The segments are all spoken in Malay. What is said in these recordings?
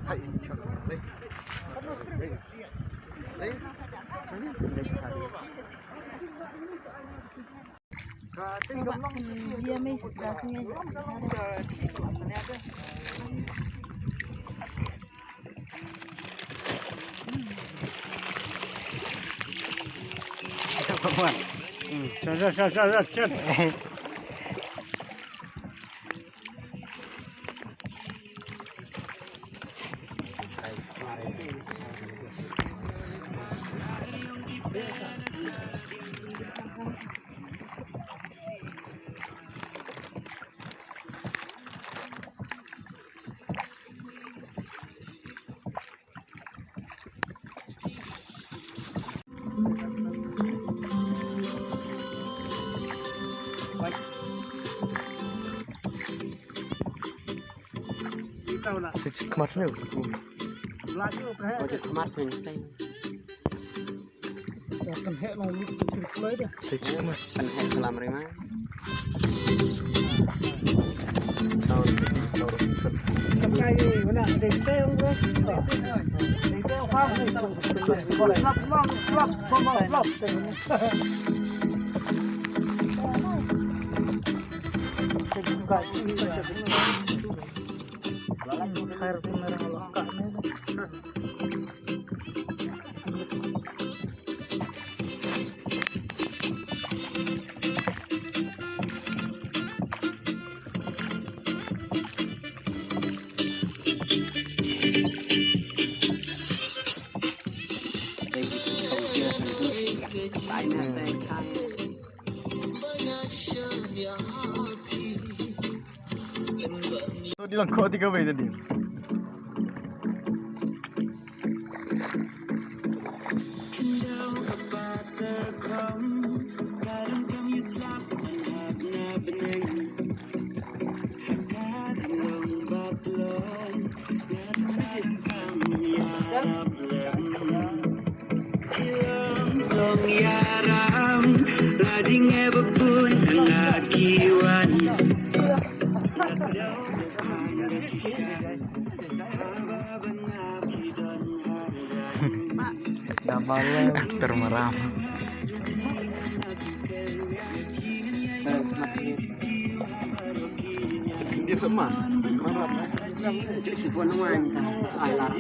Hai, dia mes dasnya perempuan. Cet. Sejak kemarin Di langkau 3 W tadi. Aktor meram. Dia semua meram. Cek si puan wan ai lah.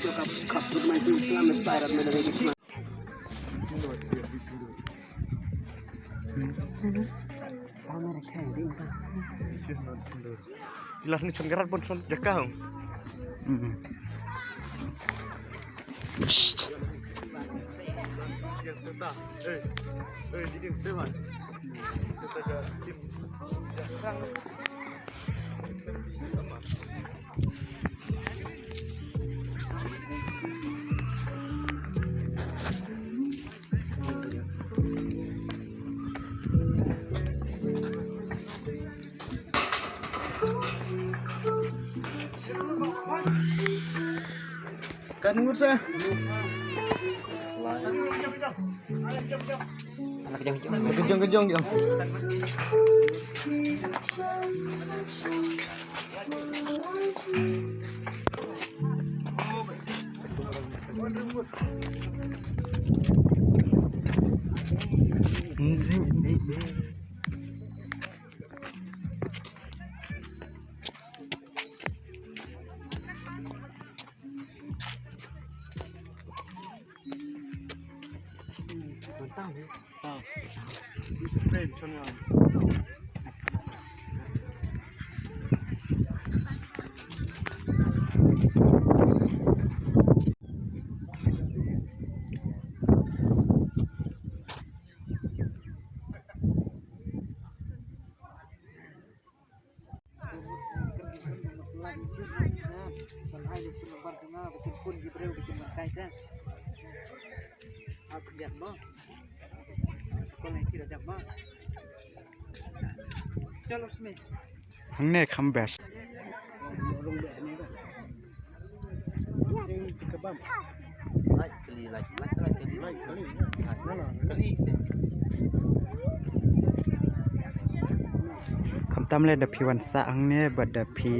Cakap kap bermain selamat Thailand dari kita. Jelas nih cengkeran pun son jakau. Jadi dewan. Kita ada tim jakang. Sama. Kan ngurus anak kejong-kejong dia. Hangnya kambas. tamle da pi wan sa angne bada pi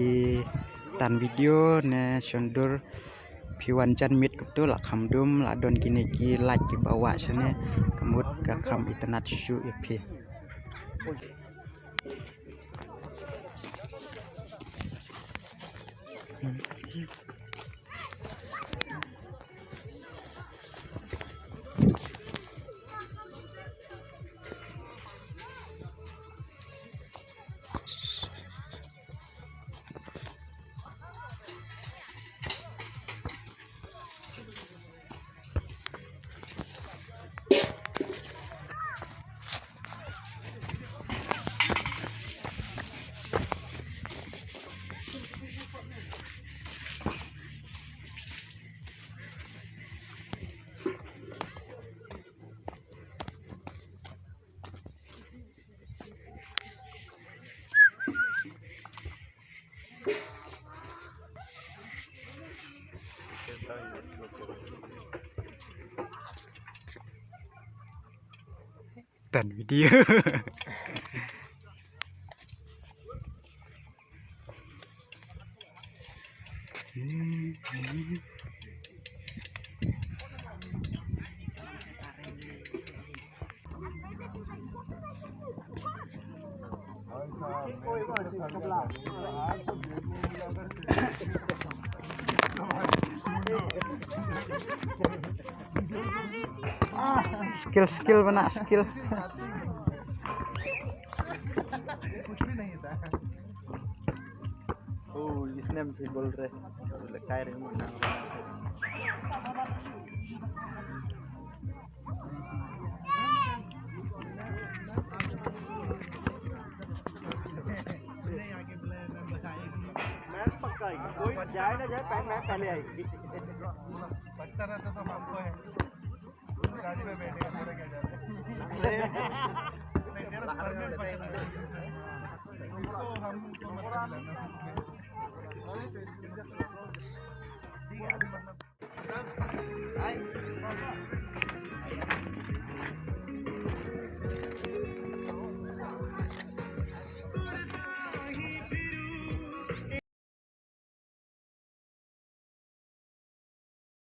tan video ne shondur pi wan jan mit kuptu la khamdum la don kini ki like ki bawa sene kamut ka kham internet shu ipi tan video skill बना skill इसने भी बोल रहे काय रे मुन्ना मैच पक्का है कोई जाए ना जाए मैच पहले आएगी पक्का रहता तो हमको है गाड़ी में बैठेगा पूरा क्या जाता है नहीं तेरा हमको मत